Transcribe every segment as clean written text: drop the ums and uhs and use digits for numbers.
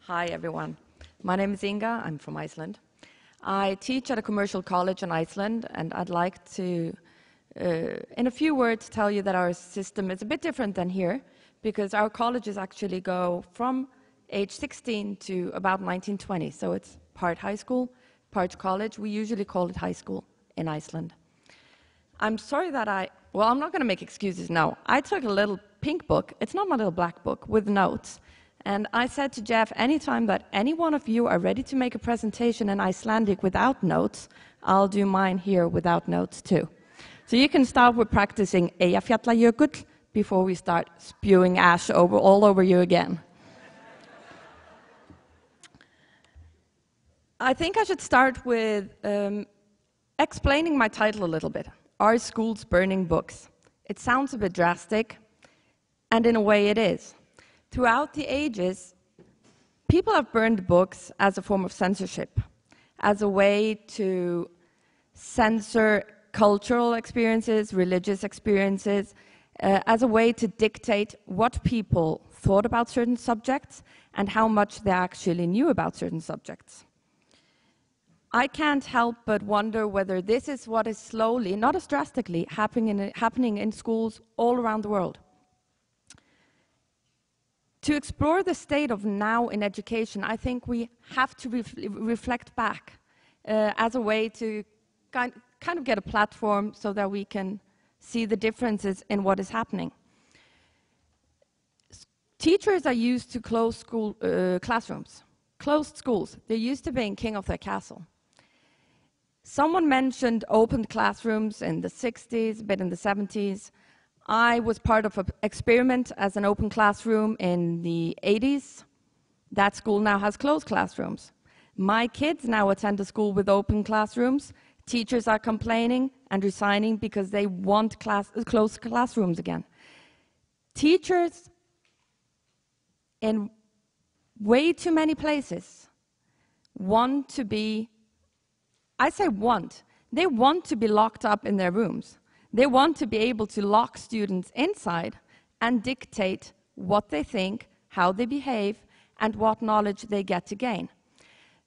Hi, everyone. My name is Inga. I'm from Iceland. I teach at a commercial college in Iceland, and I'd like to, in a few words, tell you that our system is a bit different than here, because our colleges actually go from age 16 to about 1920. So it's part high school, part college. We usually call it high school in Iceland. I'm sorry that I'm not going to make excuses now. I took a little pink book. It's not my little black book with notes. And I said to Jeff, anytime that any one of you are ready to make a presentation in Icelandic without notes, I'll do mine here without notes too. So you can start with practicing Eyjafjallajökull before we start spewing ash all over you again. I think I should start with explaining my title a little bit. Are schools burning books? It sounds a bit drastic, and in a way it is. Throughout the ages, people have burned books as a form of censorship, as a way to censor cultural experiences, religious experiences, as a way to dictate what people thought about certain subjects and how much they actually knew about certain subjects. I can't help but wonder whether this is what is slowly, not as drastically, happening in schools all around the world. To explore the state of now in education, I think we have to reflect back as a way to kind of get a platform so that we can see the differences in what is happening. Teachers are used to closed classrooms, closed schools. They're used to being king of their castle. Someone mentioned open classrooms in the 60s, a bit in the 70s. I was part of an experiment as an open classroom in the 80s. That school now has closed classrooms. My kids now attend a school with open classrooms. Teachers are complaining and resigning because they want closed classrooms again. Teachers in way too many places want to be, I say want, they want to be locked up in their rooms. They want to be able to lock students inside and dictate what they think, how they behave, and what knowledge they get to gain.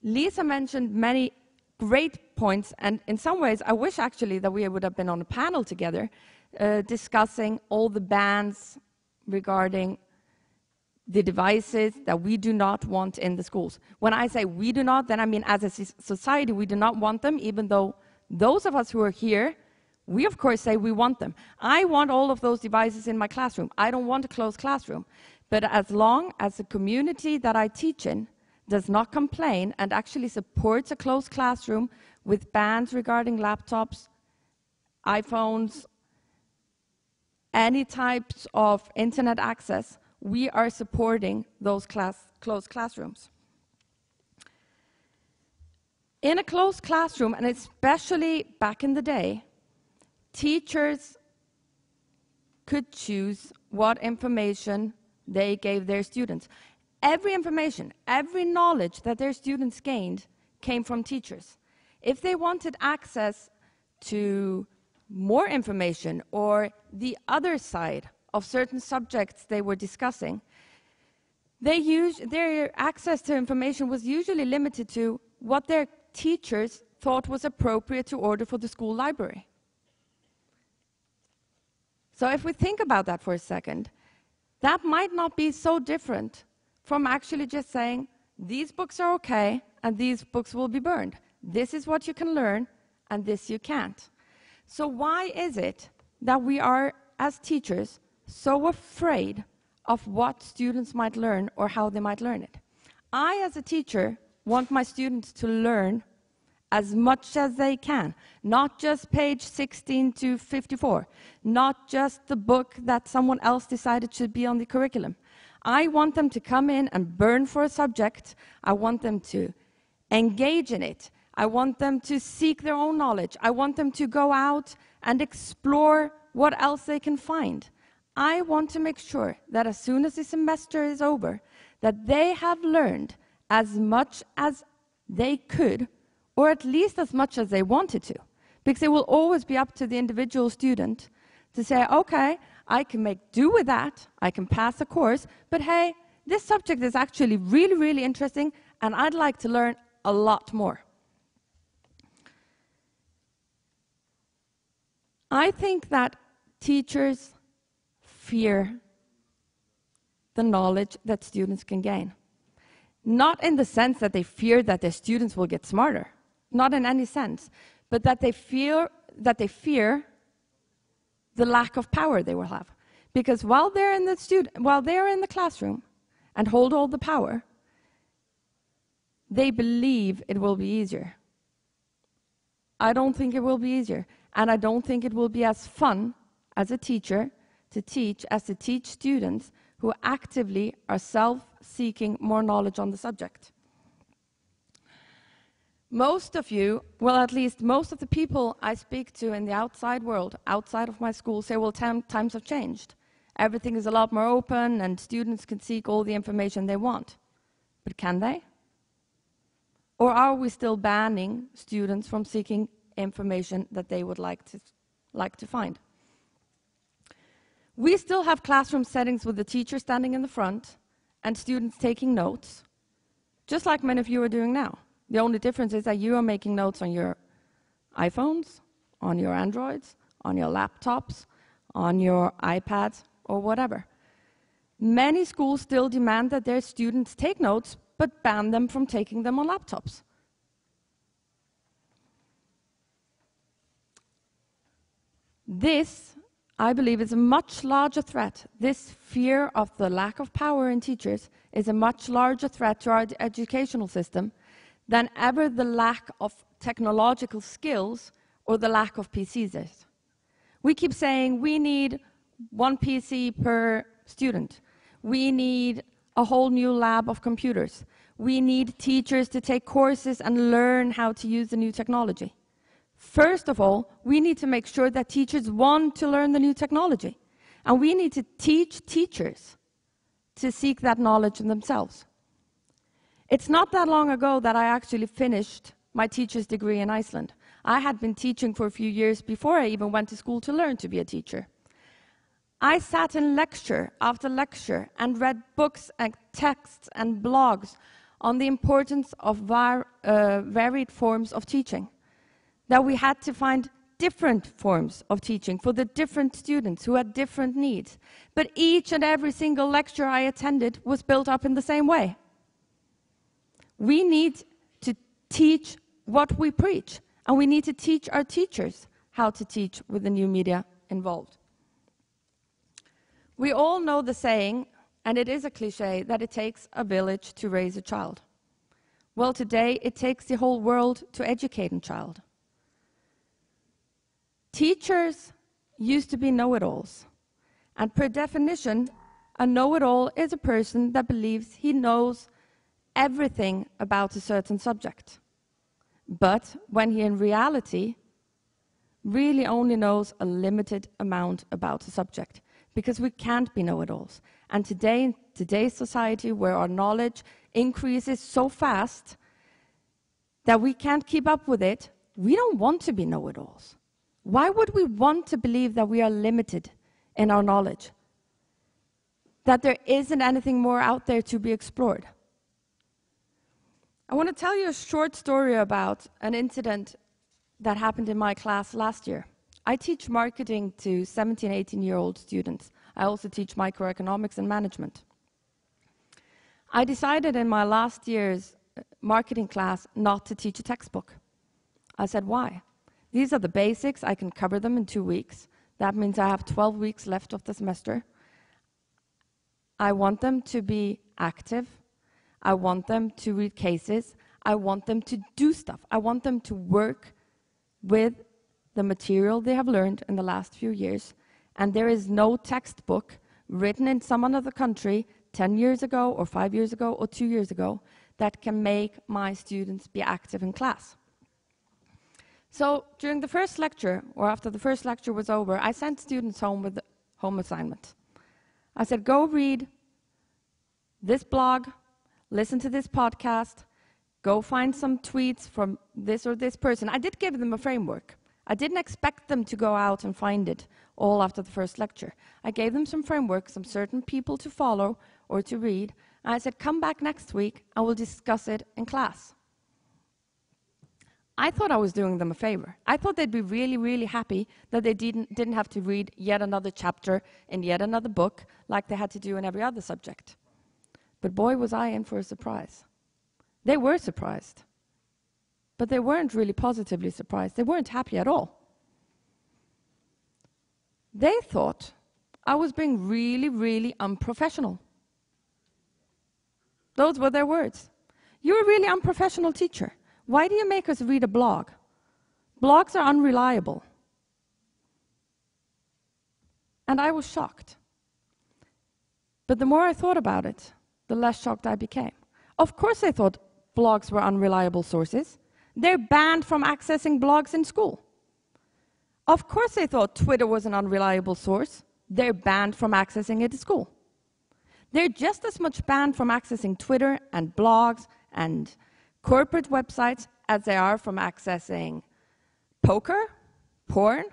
Lisa mentioned many great points, and in some ways, I wish actually that we would have been on a panel together discussing all the bans regarding the devices that we do not want in the schools. When I say we do not, then I mean as a society, we do not want them, even though those of us who are here, we, of course, say we want them. I want all of those devices in my classroom. I don't want a closed classroom. But as long as the community that I teach in does not complain and actually supports a closed classroom with bans regarding laptops, iPhones, any types of internet access, we are supporting those closed classrooms. In a closed classroom, and especially back in the day, teachers could choose what information they gave their students. Every information, every knowledge that their students gained came from teachers. If they wanted access to more information or the other side of certain subjects they were discussing, their access to information was usually limited to what their teachers thought was appropriate to order for the school library. So if we think about that for a second, that might not be so different from actually just saying, these books are okay, and these books will be burned. This is what you can learn, and this you can't. So why is it that we are, as teachers, so afraid of what students might learn or how they might learn it? I, as a teacher, want my students to learn as much as they can, not just page 16 to 54, not just the book that someone else decided should be on the curriculum. I want them to come in and burn for a subject. I want them to engage in it. I want them to seek their own knowledge. I want them to go out and explore what else they can find. I want to make sure that as soon as the semester is over, that they have learned as much as they could, or at least as much as they wanted to. Because it will always be up to the individual student to say, okay, I can make do with that, I can pass the course, but hey, this subject is actually really, really interesting, and I'd like to learn a lot more. I think that teachers fear the knowledge that students can gain. Not in the sense that they fear that their students will get smarter, not in any sense, but that they fear the lack of power they will have. Because while they're in the classroom and hold all the power, they believe it will be easier. I don't think it will be easier, and I don't think it will be as fun as a teacher to teach as to teach students who actively are self-seeking more knowledge on the subject. Most of you, well, at least most of the people I speak to in the outside world, outside of my school, say, well, times have changed. Everything is a lot more open, and students can seek all the information they want. But can they? Or are we still banning students from seeking information that they would like to find? We still have classroom settings with the teacher standing in the front and students taking notes, just like many of you are doing now. The only difference is that you are making notes on your iPhones, on your Androids, on your laptops, on your iPads, or whatever. Many schools still demand that their students take notes, but ban them from taking them on laptops. This, I believe, is a much larger threat. This fear of the lack of power in teachers is a much larger threat to our educational system than ever the lack of technological skills or the lack of PCs is. We keep saying we need 1 PC per student. We need a whole new lab of computers. We need teachers to take courses and learn how to use the new technology. First of all, we need to make sure that teachers want to learn the new technology. And we need to teach teachers to seek that knowledge in themselves. It's not that long ago that I actually finished my teacher's degree in Iceland. I had been teaching for a few years before I even went to school to learn to be a teacher. I sat in lecture after lecture and read books and texts and blogs on the importance of varied forms of teaching. That we had to find different forms of teaching for the different students who had different needs. But each and every single lecture I attended was built up in the same way. We need to teach what we preach, and we need to teach our teachers how to teach with the new media involved. We all know the saying, and it is a cliche, that it takes a village to raise a child. Well, today it takes the whole world to educate a child. Teachers used to be know-it-alls, and per definition, a know-it-all is a person that believes he knows everything about a certain subject, but when he in reality really only knows a limited amount about a subject, because we can't be know-it-alls. And today, in today's society, where our knowledge increases so fast that we can't keep up with it, we don't want to be know-it-alls. Why would we want to believe that we are limited in our knowledge? That there isn't anything more out there to be explored? I want to tell you a short story about an incident that happened in my class last year. I teach marketing to 17, 18-year-old students. I also teach microeconomics and management. I decided in my last year's marketing class not to teach a textbook. I said, why? These are the basics. I can cover them in 2 weeks. That means I have 12 weeks left of the semester. I want them to be active. I want them to read cases. I want them to do stuff. I want them to work with the material they have learned in the last few years. And there is no textbook written in some other country 10 years ago or 5 years ago or 2 years ago that can make my students be active in class. So during the first lecture, or after the first lecture was over, I sent students home with the home assignment. I said, go read this blog, listen to this podcast, go find some tweets from this or this person. I did give them a framework. I didn't expect them to go out and find it all after the first lecture. I gave them some framework, some certain people to follow or to read, And I said, come back next week, and we'll discuss it in class. I thought I was doing them a favor. I thought they'd be really, really happy that they didn't have to read yet another chapter in yet another book like they had to do in every other subject. But boy, was I in for a surprise. They were surprised. But they weren't really positively surprised. They weren't happy at all. They thought I was being really, really unprofessional. Those were their words. You're a really unprofessional teacher. Why do you make us read a blog? Blogs are unreliable. And I was shocked. But the more I thought about it, the less shocked I became. Of course they thought blogs were unreliable sources. They're banned from accessing blogs in school. Of course they thought Twitter was an unreliable source. They're banned from accessing it at school. They're just as much banned from accessing Twitter and blogs and corporate websites as they are from accessing poker, porn,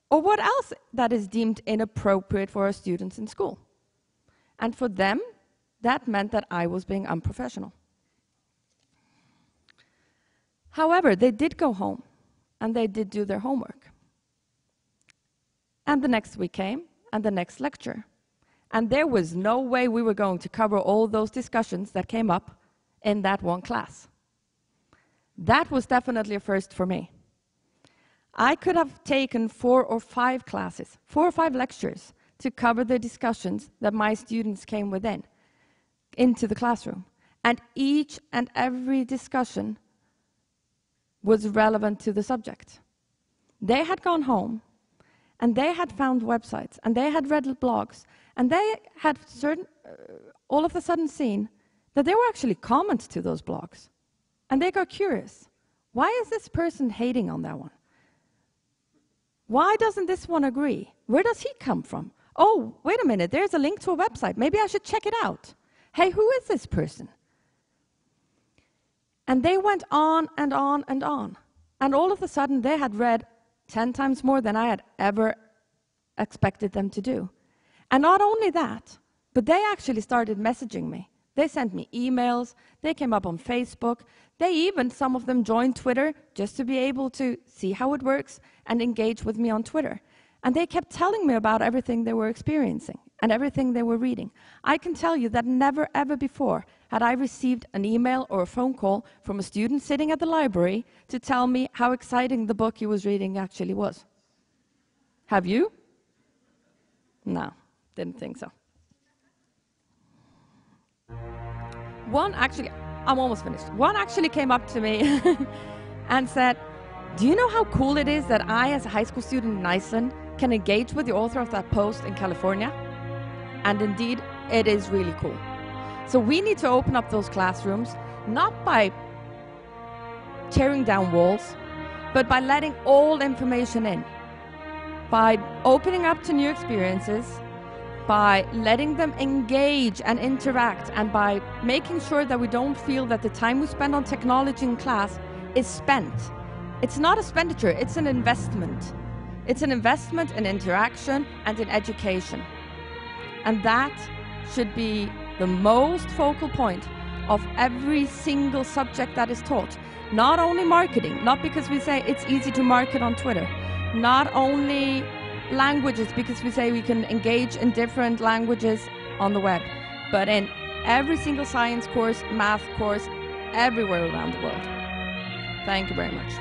or what else that is deemed inappropriate for our students in school. And for them, that meant that I was being unprofessional. However, they did go home, and they did do their homework. And the next week came, and the next lecture. And there was no way we were going to cover all those discussions that came up in that one class. That was definitely a first for me. I could have taken 4 or 5 classes, 4 or 5 lectures, to cover the discussions that my students came within, into the classroom. And each and every discussion was relevant to the subject. They had gone home, and they had found websites, and they had read blogs, and they had all of a sudden seen that there were actually comments to those blogs. And they got curious. Why is this person hating on that one? Why doesn't this one agree? Where does he come from? Oh, wait a minute, there's a link to a website. Maybe I should check it out. Hey, who is this person? And they went on and on and on. And all of a sudden, they had read 10 times more than I had ever expected them to do. And not only that, but they actually started messaging me. They sent me emails, they came up on Facebook, they even, some of them joined Twitter just to be able to see how it works and engage with me on Twitter. And they kept telling me about everything they were experiencing and everything they were reading. I can tell you that never ever before had I received an email or a phone call from a student sitting at the library to tell me how exciting the book he was reading actually was. Have you? No, didn't think so. One actually, I'm almost finished. One actually came up to me and said, do you know how cool it is that I, as a high school student in Iceland, can engage with the author of that post in California? And indeed, it is really cool. So we need to open up those classrooms, not by tearing down walls, but by letting all information in, by opening up to new experiences, by letting them engage and interact, and by making sure that we don't feel that the time we spend on technology in class is spent. It's not a expenditure, it's an investment. It's an investment in interaction and in education. And that should be the most focal point of every single subject that is taught. Not only marketing, not because we say it's easy to market on Twitter, not only languages because we say we can engage in different languages on the web, but in every single science course, math course, everywhere around the world. Thank you very much.